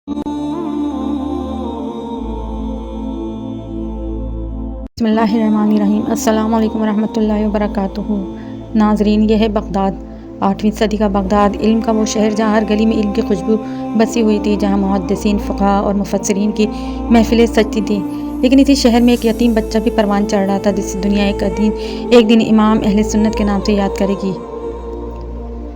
بسم اللہ الرحمن الرحیم۔ السلام علیکم ورحمۃ اللہ وبرکاتہ۔ ناظرین، یہ ہے بغداد، 8ویں صدی کا بغداد، علم کا وہ شہر جہاں ہر گلی میں علم کی خوشبو بسی ہوئی تھی، جہاں محدثین، فقہاء اور مفسرین کی محفلیں سجتی تھیں۔ لیکن اسی شہر میں ایک یتیم بچہ بھی پروان چڑھ رہا تھا، جس سے دنیا ایک دن امام اہل سنت کے نام سے یاد کرے گی۔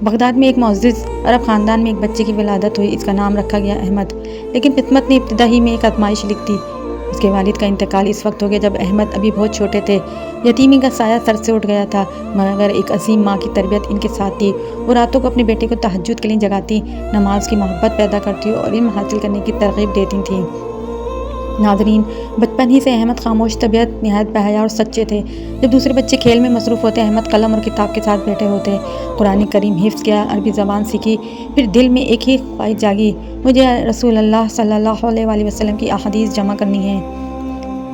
بغداد میں ایک معزز عرب خاندان میں ایک بچے کی ولادت ہوئی۔ اس کا نام رکھا گیا احمد، لیکن قسمت نے ابتدا ہی میں ایک آزمائش لکھ دی۔ اس کے والد کا انتقال اس وقت ہو گیا جب احمد ابھی بہت چھوٹے تھے۔ یتیمی کا سایہ سر سے اٹھ گیا تھا، مگر ایک عظیم ماں کی تربیت ان کے ساتھ تھی۔ وہ راتوں کو اپنے بیٹے کو تہجد کے لیے جگاتی، نماز کی محبت پیدا کرتی اور علم حاصل کرنے کی ترغیب دیتی تھیں۔ ناظرین، بچپن ہی سے احمد خاموش طبیعت، نہایت باحیا اور سچے تھے۔ جب دوسرے بچے کھیل میں مصروف ہوتے، احمد قلم اور کتاب کے ساتھ بیٹھے ہوتے۔ قرآن کریم حفظ کیا، عربی زبان سیکھی، پھر دل میں ایک ہی خواہش جاگی، مجھے رسول اللہ صلی اللہ علیہ وآلہ وسلم کی احادیث جمع کرنی ہے۔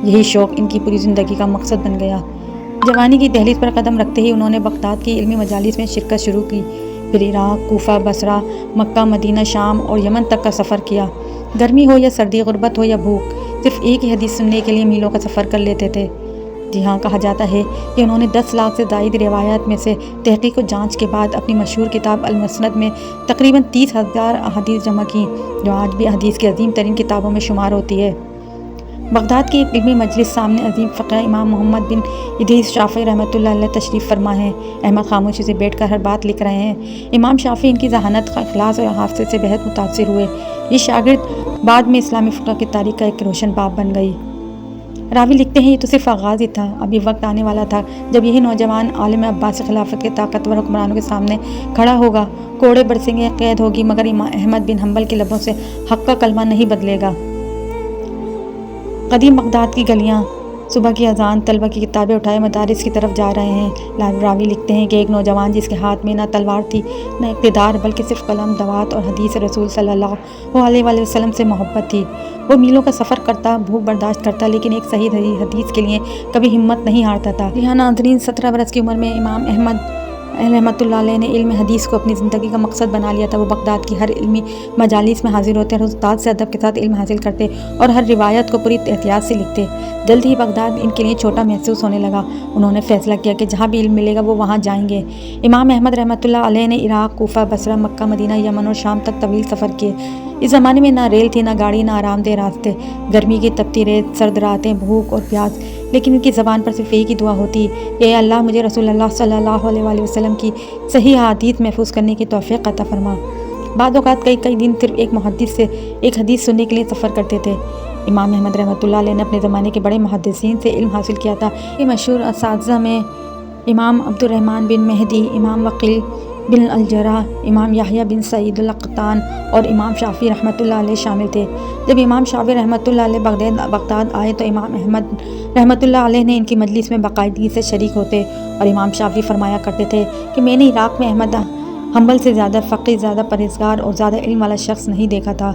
یہی شوق ان کی پوری زندگی کا مقصد بن گیا۔ جوانی کی دہلیز پر قدم رکھتے ہی انہوں نے بغداد کی علمی مجالس میں شرکت شروع کی، پھر عراق، کوفہ، بصرہ، مکہ، مدینہ، شام اور یمن تک کا سفر کیا۔ گرمی ہو یا سردی، غربت ہو یا بھوک، صرف ایک ہی حدیث سننے کے لیے میلوں کا سفر کر لیتے تھے۔ جی ہاں، کہا جاتا ہے کہ انہوں نے 10 لاکھ سے زائد روایات میں سے تحقیق و جانچ کے بعد اپنی مشہور کتاب المسند میں تقریباً 30,000 احادیث جمع کی، جو آج بھی حدیث کی عظیم ترین کتابوں میں شمار ہوتی ہے۔ بغداد کی ایک علمی مجلس سامنے عظیم فقہ امام محمد بن ادریس شافعی رحمۃ اللہ علیہ تشریف فرما ہے۔ احمد خاموشی سے بیٹھ کر ہر بات لکھ رہے ہیں۔ امام شافعی ان کی ذہانت، اخلاص اور حافظے سے بہت متاثر ہوئے۔ یہ شاگرد بعد میں اسلامی فقہ کی تاریخ کا ایک روشن باب بن گئی۔ راوی لکھتے ہیں، یہ تو صرف آغاز ہی تھا، ابھی وقت آنے والا تھا جب یہی نوجوان عالم عباسی خلافت کے طاقتور حکمرانوں کے سامنے کھڑا ہوگا، کوڑے برسیں گے، قید ہوگی، مگر احمد بن حنبل کے لبوں سے حق کا کلمہ نہیں بدلے گا۔ قدیم بغداد کی گلیاں، صبح کی اذان، طلبہ کی کتابیں اٹھائے مدارس کی طرف جا رہے ہیں۔ راوی لکھتے ہیں کہ ایک نوجوان جس کے ہاتھ میں نہ تلوار تھی نہ اقتدار، بلکہ صرف قلم، دوات اور حدیث رسول صلی اللہ علیہ وآلہ وسلم سے محبت تھی۔ وہ میلوں کا سفر کرتا، بھوک برداشت کرتا، لیکن ایک صحیح حدیث کے لیے کبھی ہمت نہیں ہارتا تھا۔ جی ہاں ناظرین، 17 برس کی عمر میں امام احمد رحمۃ اللہ علیہ نے علم حدیث کو اپنی زندگی کا مقصد بنا لیا تھا۔ وہ بغداد کی ہر علمی مجالس میں حاضر ہوتے، ہر استاد سے ادب کے ساتھ علم حاصل کرتے اور ہر روایت کو پوری احتیاط سے لکھتے۔ جلد ہی بغداد ان کے لیے چھوٹا محسوس ہونے لگا۔ انہوں نے فیصلہ کیا کہ جہاں بھی علم ملے گا وہ وہاں جائیں گے۔ امام احمد رحمۃ اللہ علیہ نے عراق، کوفہ، بصرہ، مکہ، مدینہ، یمن اور شام تک طویل سفر کیے۔ اس زمانے میں نہ ریل تھی، نہ گاڑی، نہ آرام دہ راستے، گرمی کی تپتی ریت، سرد راتیں، بھوک اور پیاس، لیکن ان کی زبان پر صرف ایک ہی دعا ہوتی، اے اللہ مجھے رسول اللہ صلی اللہ علیہ وآلہ وسلم کی صحیح احادیث محفوظ کرنے کی توفیق عطا فرما۔ بعض اوقات کئی دن صرف ایک محدث سے ایک حدیث سننے کے لیے سفر کرتے تھے۔ امام احمد رحمۃ اللہ علیہ نے اپنے زمانے کے بڑے محدثین سے علم حاصل کیا تھا۔ یہ مشہور اساتذہ میں امام عبد الرحمن بن مہدی، امام وقیل بن الجراح، امام یحییٰ بن سعید القطان اور امام شافعی رحمۃ اللہ علیہ شامل تھے۔ جب امام شافعی رحمۃ اللہ علیہ بغداد آئے تو امام احمد رحمۃ اللہ علیہ نے ان کی مجلس میں باقاعدگی سے شریک ہوتے اور امام شافعی فرمایا کرتے تھے کہ میں نے عراق میں احمد حنبل سے زیادہ فقیہ، زیادہ پرہیزگار اور زیادہ علم والا شخص نہیں دیکھا تھا۔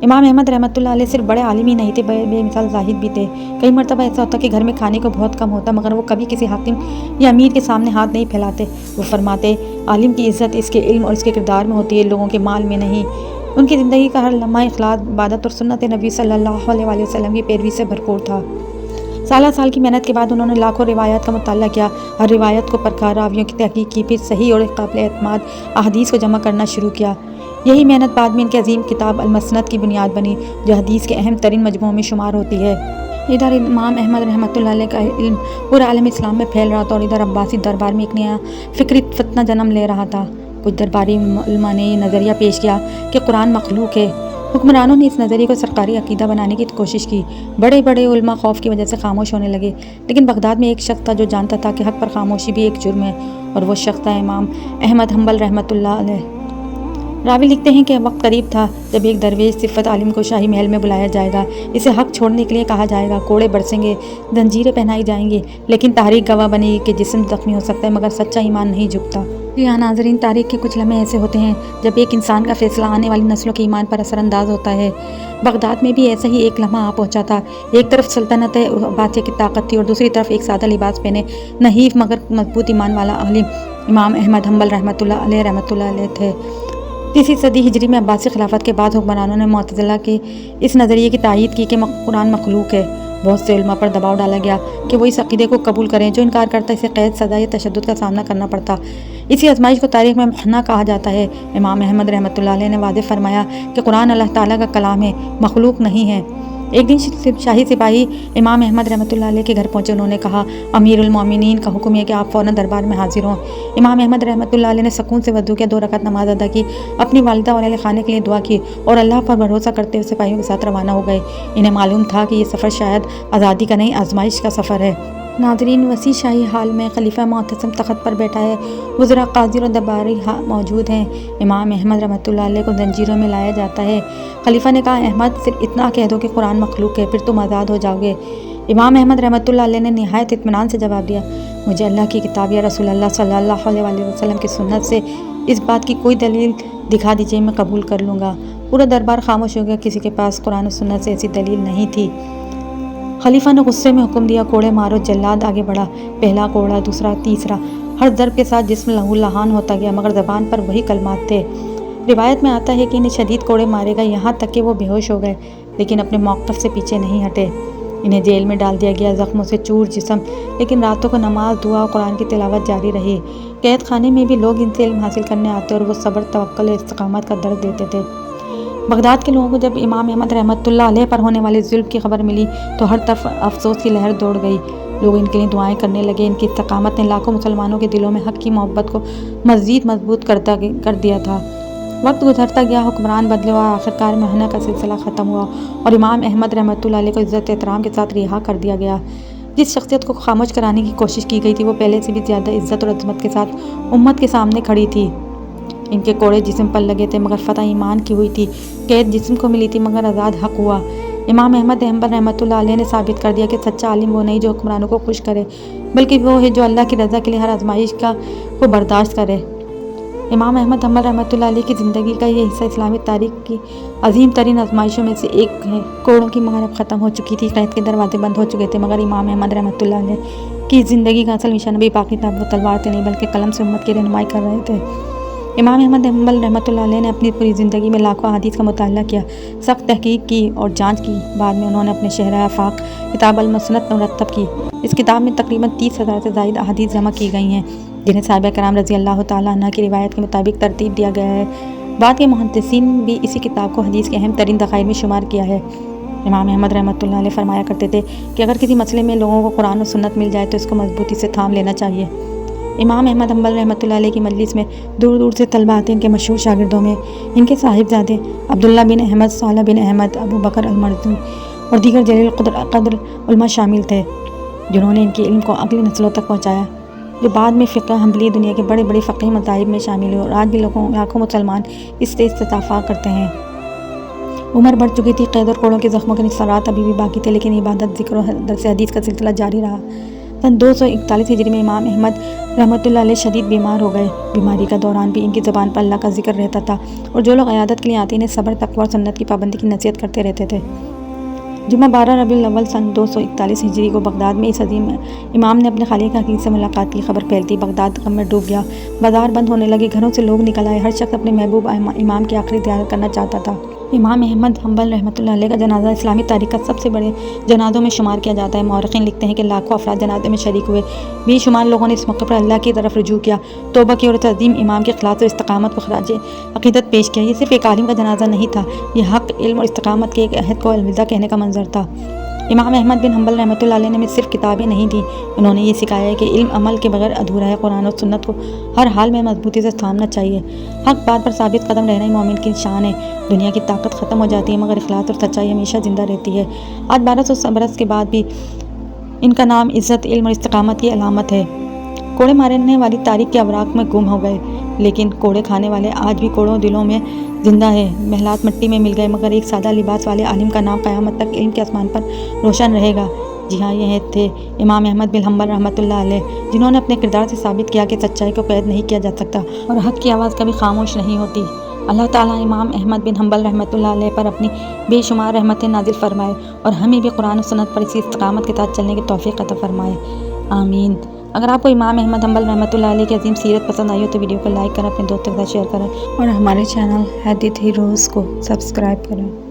امام احمد رحمۃ اللہ علیہ صرف بڑے عالم ہی نہیں تھے، بے مثال زاہد بھی تھے۔ کئی مرتبہ ایسا ہوتا کہ گھر میں کھانے کو بہت کم ہوتا، مگر وہ کبھی کسی حاکم یا امیر کے سامنے ہاتھ نہیں پھیلاتے۔ وہ فرماتے، عالم کی عزت اس کے علم اور اس کے کردار میں ہوتی ہے، لوگوں کے مال میں نہیں۔ ان کی زندگی کا ہر لمحہ اخلاص، عبادت اور سنت نبی صلی اللہ علیہ وآلہ وسلم کی پیروی سے بھرپور تھا۔ سالہ سال کی محنت کے بعد انہوں نے لاکھوں روایات کا مطالعہ کیا، ہر روایت کو پرکھا، راویوں کی تحقیق کی، پھر صحیح اور قابل اعتماد احادیث کو جمع کرنا شروع کیا۔ یہی محنت بعد میں ان کی عظیم کتاب المسند کی بنیاد بنی، جو حدیث کے اہم ترین مجموعوں میں شمار ہوتی ہے۔ ادھر امام احمد رحمۃ اللہ علیہ کا علم پورے عالم اسلام میں پھیل رہا تھا، اور ادھر عباسی دربار میں ایک نیا فکری فتنہ جنم لے رہا تھا۔ کچھ درباری علماء نے یہ نظریہ پیش کیا کہ قرآن مخلوق ہے۔ حکمرانوں نے اس نظریے کو سرکاری عقیدہ بنانے کی کوشش کی۔ بڑے بڑے علماء خوف کی وجہ سے خاموش ہونے لگے، لیکن بغداد میں ایک شخص تھا جو جانتا تھا کہ حق پر خاموشی بھی ایک جرم ہے، اور وہ شخص تھا امام احمد حنبل رحمۃ اللہ علیہ۔ راوی لکھتے ہیں کہ وقت قریب تھا جب ایک درویش صفت عالم کو شاہی محل میں بلایا جائے گا، اسے حق چھوڑنے کے لیے کہا جائے گا، کوڑے برسیں گے، زنجیریں پہنائی جائیں گی، لیکن تاریخ گواہ بنے گی کہ جسم زخمی ہو سکتا ہے مگر سچا ایمان نہیں جھکتا۔ جی ہاں ناظرین، تاریخ کے کچھ لمحے ایسے ہوتے ہیں جب ایک انسان کا فیصلہ آنے والی نسلوں کے ایمان پر اثر انداز ہوتا ہے۔ بغداد میں بھی ایسا ہی ایک لمحہ آ پہنچا تھا۔ ایک طرف سلطنت عباسیہ کی طاقت تھی اور دوسری طرف ایک سادہ لباس پہنے، نحیف مگر مضبوط ایمان والا عالم امام احمد حنبل رحمۃ اللہ علیہ تھے۔ تیسری صدی ہجری میں عباسی خلافت کے بعد حکمرانوں نے معتزلہ کے اس نظریے کی تائید کی کہ قرآن مخلوق ہے۔ بہت سے علماء پر دباؤ ڈالا گیا کہ وہ اس عقیدے کو قبول کریں، جو انکار کرتا اسے قید، سزا یا تشدد کا سامنا کرنا پڑتا۔ اسی آزمائش کو تاریخ میں محنہ کہا جاتا ہے۔ امام احمد رحمۃ اللہ علیہ نے واضح فرمایا کہ قرآن اللہ تعالیٰ کا کلام ہے، مخلوق نہیں ہے۔ ایک دن شاہی سپاہی امام احمد رحمۃ اللہ علیہ کے گھر پہنچے۔ انہوں نے کہا، امیر المومنین کا حکم ہے کہ آپ فوراً دربار میں حاضر ہوں۔ امام احمد رحمۃ اللہ علیہ نے سکون سے وضو کیا، 2 رکعت نماز ادا کی، اپنی والدہ اور اہل خانے کے لیے دعا کی اور اللہ پر بھروسہ کرتے ہوئے سپاہیوں کے ساتھ روانہ ہو گئے۔ انہیں معلوم تھا کہ یہ سفر شاید آزادی کا نہیں، آزمائش کا سفر ہے۔ ناظرین، وسیع شاہی حال میں خلیفہ معتصم تخت پر بیٹھا ہے، وزراء، قاضی اور درباری موجود ہیں۔ امام احمد رحمۃ اللہ علیہ کو زنجیروں میں لایا جاتا ہے۔ خلیفہ نے کہا، احمد، صرف اتنا کہہ دو کہ قرآن مخلوق ہے، پھر تم آزاد ہو جاؤ گے۔ امام احمد رحمۃ اللہ علیہ نے نہایت اطمینان سے جواب دیا، مجھے اللہ کی کتاب یا رسول اللہ صلی اللہ علیہ وسلم کی سنت سے اس بات کی کوئی دلیل دکھا دیجیے، میں قبول کر لوں گا۔ پورا دربار خاموش ہو گیا، کسی کے پاس قرآن و سنت سے ایسی دلیل نہیں تھی۔ خلیفہ نے غصے میں حکم دیا، کوڑے مارو۔ جلاد آگے بڑھا، پہلا کوڑا، دوسرا، تیسرا۔ ہر ضرب کے ساتھ جسم لہو لہان ہوتا گیا، مگر زبان پر وہی کلمات تھے۔ روایت میں آتا ہے کہ انہیں شدید کوڑے مارے گئے، یہاں تک کہ وہ بے ہوش ہو گئے، لیکن اپنے موقف سے پیچھے نہیں ہٹے۔ انہیں جیل میں ڈال دیا گیا، زخموں سے چور جسم، لیکن راتوں کو نماز، دعا اور قرآن کی تلاوت جاری رہی۔ قید خانے میں بھی لوگ ان سے علم حاصل کرنے آتے اور وہ صبر، توکل اور استقامت کا درس دیتے تھے۔ بغداد کے لوگوں کو جب امام احمد رحمۃ اللہ علیہ پر ہونے والے ظلم کی خبر ملی تو ہر طرف افسوس کی لہر دوڑ گئی۔ لوگ ان کے لیے دعائیں کرنے لگے۔ ان کی استقامت نے لاکھوں مسلمانوں کے دلوں میں حق کی محبت کو مزید مضبوط کر دیا تھا۔ وقت گزرتا گیا، حکمران بدلے اور آخرکار محنہ کا سلسلہ ختم ہوا اور امام احمد رحمۃ اللہ علیہ کو عزت احترام کے ساتھ رہا کر دیا گیا۔ جس شخصیت کو خاموش کرانے کی کوشش کی گئی تھی وہ پہلے سے بھی زیادہ عزت اور عظمت کے ساتھ امت کے سامنے کھڑی تھی۔ ان کے کوڑے جسم پر لگے تھے مگر فتح ایمان کی ہوئی تھی، قید جسم کو ملی تھی مگر آزاد حق ہوا۔ امام احمد حنبل رحمۃ اللہ علیہ نے ثابت کر دیا کہ سچا عالم وہ نہیں جو حکمرانوں کو خوش کرے، بلکہ وہ ہے جو اللہ کی رضا کے لیے ہر آزمائش کو برداشت کرے۔ امام احمد حنبل رحمۃ اللہ علیہ کی زندگی کا یہ حصہ اسلامی تاریخ کی عظیم ترین آزمائشوں میں سے ایک ہے۔ کوڑوں کی مہار اب ختم ہو چکی تھی، قید کے دروازے بند ہو چکے تھے، مگر امام احمد رحمۃ اللہ علیہ کی زندگی کا اصل نشانہ بھی باقی تھا۔ وہ تلوار سے نہیں بلکہ قلم سے امت کی رہنمائی کر رہے تھے۔ امام احمد حنبل رحمۃ اللہ علیہ نے اپنی پوری زندگی میں لاکھوں احادیث کا مطالعہ کیا، سخت تحقیق کی اور جانچ کی۔ بعد میں انہوں نے اپنے شہرہ آفاق کتاب المسند مرتب کی۔ اس کتاب میں تقریباً 30,000 سے زائد احادیث جمع کی گئی ہیں، جنہیں صحابہ کرام رضی اللہ تعالیٰ عنہ کی روایت کے مطابق ترتیب دیا گیا ہے۔ بعد کے محدثین بھی اسی کتاب کو حدیث کے اہم ترین ذخائر میں شمار کیا ہے۔ امام احمد رحمۃ اللہ علیہ فرمایا کرتے تھے کہ اگر کسی مسئلے میں لوگوں کو قرآن و سنت مل جائے تو اس کو مضبوطی سے تھام لینا چاہیے۔ امام احمد حنبل رحمۃ اللہ علیہ کی مجلس میں دور دور سے طلبہ آتے ہیں۔ ان کے مشہور شاگردوں میں ان کے صاحبزادے عبداللہ بن احمد، صالح بن احمد، ابو بکر المرزوی اور دیگر جلیل قدر علماء شامل تھے، جنہوں نے ان کے علم کو اگلی نسلوں تک پہنچایا، جو بعد میں فقہ حنبلی دنیا کے بڑے بڑے فقہی مذاہب میں شامل ہوئے اور آج بھی لاکھوں مسلمان اس سے استفادہ کرتے ہیں۔ عمر بڑھ چکی تھی، قید اور کوڑوں کے زخموں کے نثرات ابھی بھی باقی تھے، لیکن عبادت، ذکر و درس حدیث کا سلسلہ جاری رہا۔ سن 241 ہجری میں امام احمد رحمۃ اللہ علیہ شدید بیمار ہو گئے۔ بیماری کا دوران بھی ان کی زبان پر اللہ کا ذکر رہتا تھا اور جو لوگ عیادت کے لیے آتے انہیں صبر، تقویٰ اور سنت کی پابندی کی نصیحت کرتے رہتے تھے۔ جمعہ 12 ربیع الاول سن 241 ہجری کو بغداد میں اس عظیم امام نے اپنے خالق حقیقی سے ملاقات کی۔ خبر پھیلتی بغداد غم میں ڈوب گیا، بازار بند ہونے لگے، گھروں سے لوگ نکل آئے، ہر شخص اپنے محبوب امام کی آخری زیارت کرنا چاہتا تھا۔ امام احمد حنبل رحمۃ اللہ علیہ کا جنازہ اسلامی تاریخ کا سب سے بڑے جنازوں میں شمار کیا جاتا ہے۔ مورخین لکھتے ہیں کہ لاکھوں افراد جنازے میں شریک ہوئے، بے شمار لوگوں نے اس موقع پر اللہ کی طرف رجوع کیا، توبہ کی اور اس عظیم امام کے اخلاص اور استقامت کو خراج عقیدت پیش کیا۔ یہ صرف ایک عالم کا جنازہ نہیں تھا، یہ حق، علم اور استقامت کے ایک عہد کو الوداع کہنے کا منظر تھا۔ امام احمد بن حنبل رحمۃ اللہ علیہ نے ہمیں صرف کتابیں نہیں دیں، انہوں نے یہ سکھایا ہے کہ علم عمل کے بغیر ادھورا ہے۔ قرآن اور سنت کو ہر حال میں مضبوطی سے تھامنا چاہیے۔ حق بات پر ثابت قدم رہنا ہی مومن کی شان ہے۔ دنیا کی طاقت ختم ہو جاتی ہے مگر اخلاص اور سچائی ہمیشہ زندہ رہتی ہے۔ آج 1200 برس کے بعد بھی ان کا نام عزت، علم اور استقامت کی علامت ہے۔ کوڑے مارنے والی تاریخ کے اوراق میں گم ہو گئے، لیکن کوڑے کھانے والے آج بھی کوڑوں دلوں میں زندہ ہے۔ محلات مٹی میں مل گئے مگر ایک سادہ لباس والے عالم کا نام قیامت تک علم کے آسمان پر روشن رہے گا۔ جی ہاں، یہ تھے امام احمد بن حنبل رحمۃ اللہ علیہ، جنہوں نے اپنے کردار سے ثابت کیا کہ سچائی کو قید نہیں کیا جا سکتا اور حق کی آواز کبھی خاموش نہیں ہوتی۔ اللہ تعالیٰ امام احمد بن حنبل رحمۃ اللہ علیہ پر اپنی بے شمار رحمتیں نازل فرمائے اور ہمیں بھی قرآن و سنت پر اسی استقامت کے ساتھ چلنے کی توفیق عطا فرمائے، آمین۔ اگر آپ کو امام احمد حنبل رحمۃ اللہ علیہ کی عظیم سیرت پسند آئی ہو تو ویڈیو کو لائک کریں، اپنے دوستوں کے ساتھ شیئر کریں اور ہمارے چینل حدیث ہیروز کو سبسکرائب کریں۔